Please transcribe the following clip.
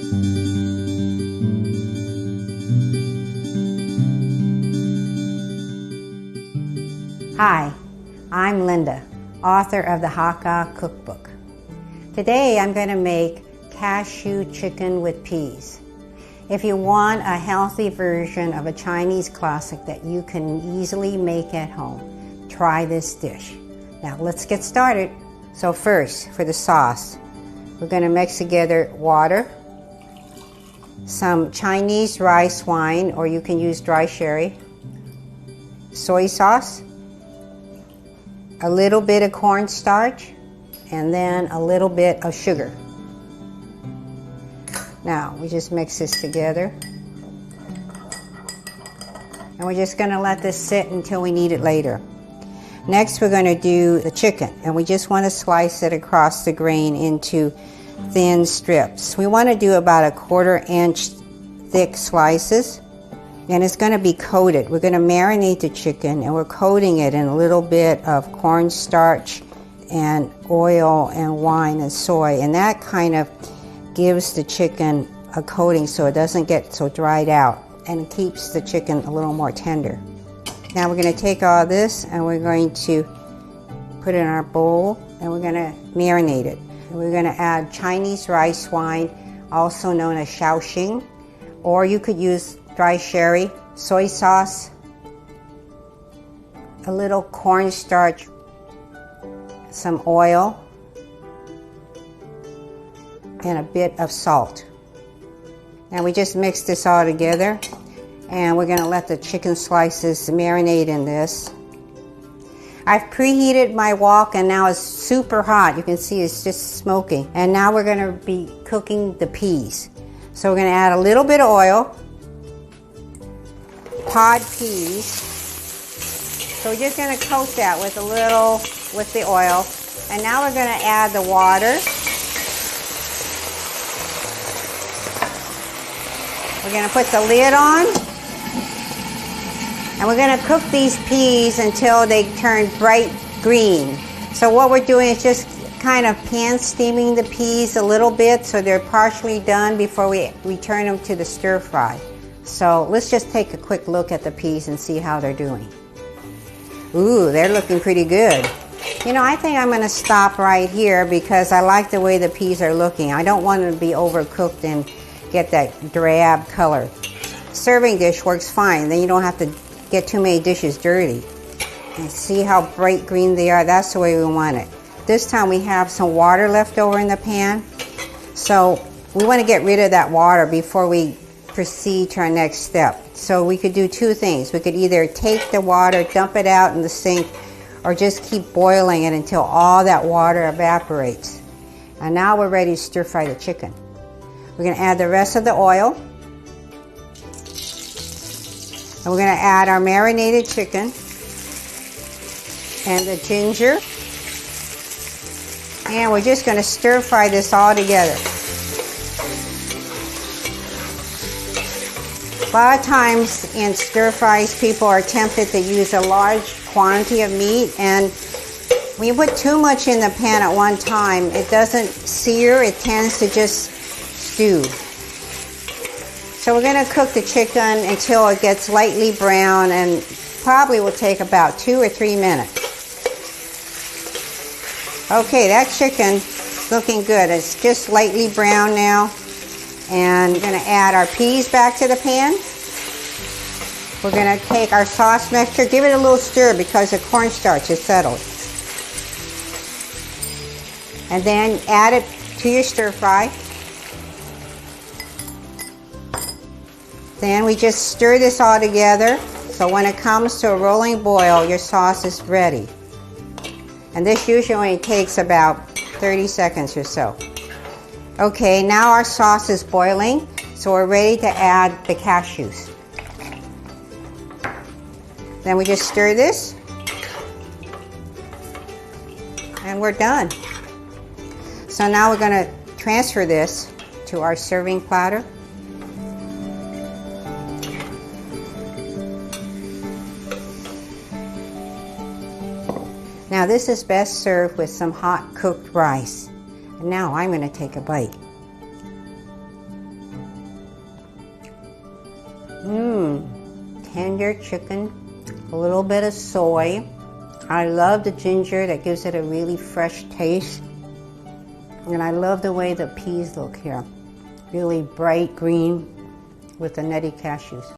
Hi, I'm Linda, author of the Hakka Cookbook. Today I'm going to make cashew chicken with peas. If you want a healthy version of a Chinese classic that you can easily make at home, try this dish. Now let's get started. So first, for the sauce, we're going to mix together water, some Chinese rice wine, or you can use dry sherry, soy sauce, a little bit of cornstarch, and then a little bit of sugar. Now we just mix this together, and we're just going to let this sit until we need it later. Next we're going to do the chicken, and we just want to slice it across the grain into thin strips. We want to do about 1/4 inch thick slices. And it's going to be coated. We're going to marinate the chicken, and we're coating it in a little bit of cornstarch and oil and wine and soy, and that kind of gives the chicken a coating so it doesn't get so dried out, and it keeps the chicken a little more tender. Now we're going to take all this and we're going to put it in our bowl, and we're going to marinate it. And we're going to add Chinese rice wine, also known as Shaoxing, or you could use dry sherry, soy sauce, a little cornstarch, some oil, and a bit of salt. Now we just mix this all together, and we're going to let the chicken slices marinate in this. I've preheated my wok, and now it's super hot. You can see it's just smoking. And now we're going to be cooking the peas. So we're going to add a little bit of oil, pod peas. So we're just going to coat that with the oil. And now we're going to add the water. We're going to put the lid on. And we're going to cook these peas until they turn bright green. So what we're doing is just kind of pan steaming the peas a little bit so they're partially done before we return them to the stir fry. So let's just take a quick look at the peas and see how they're doing. Ooh, they're looking pretty good. You know, I think I'm going to stop right here because I like the way the peas are looking. I don't want them to be overcooked and get that drab color. Serving dish works fine. Then you don't have to get too many dishes dirty. And see how bright green they are? That's the way we want it. This time we have some water left over in the pan. So we want to get rid of that water before we proceed to our next step. So we could do two things. We could either take the water, dump it out in the sink, or just keep boiling it until all that water evaporates. And now we're ready to stir fry the chicken. We're going to add the rest of the oil. And we're going to add our marinated chicken and the ginger. And we're just going to stir fry this all together. A lot of times in stir fries, people are tempted to use a large quantity of meat, and when you put too much in the pan at one time, it doesn't sear, it tends to just stew. So we're going to cook the chicken until it gets lightly brown, and probably will take about 2 or 3 minutes. Okay, that chicken's looking good. It's just lightly brown now. And we're going to add our peas back to the pan. We're going to take our sauce mixture, give it a little stir because the cornstarch is settled. And then add it to your stir fry. Then we just stir this all together. So when it comes to a rolling boil, your sauce is ready. And this usually only takes about 30 seconds or so. Okay, now our sauce is boiling, so we're ready to add the cashews. Then we just stir this, and we're done. So now we're going to transfer this to our serving platter. Now this is best served with some hot cooked rice. And now I'm going to take a bite. Tender chicken, a little bit of soy. I love the ginger, that gives it a really fresh taste. And I love the way the peas look here. Really bright green with the nutty cashews.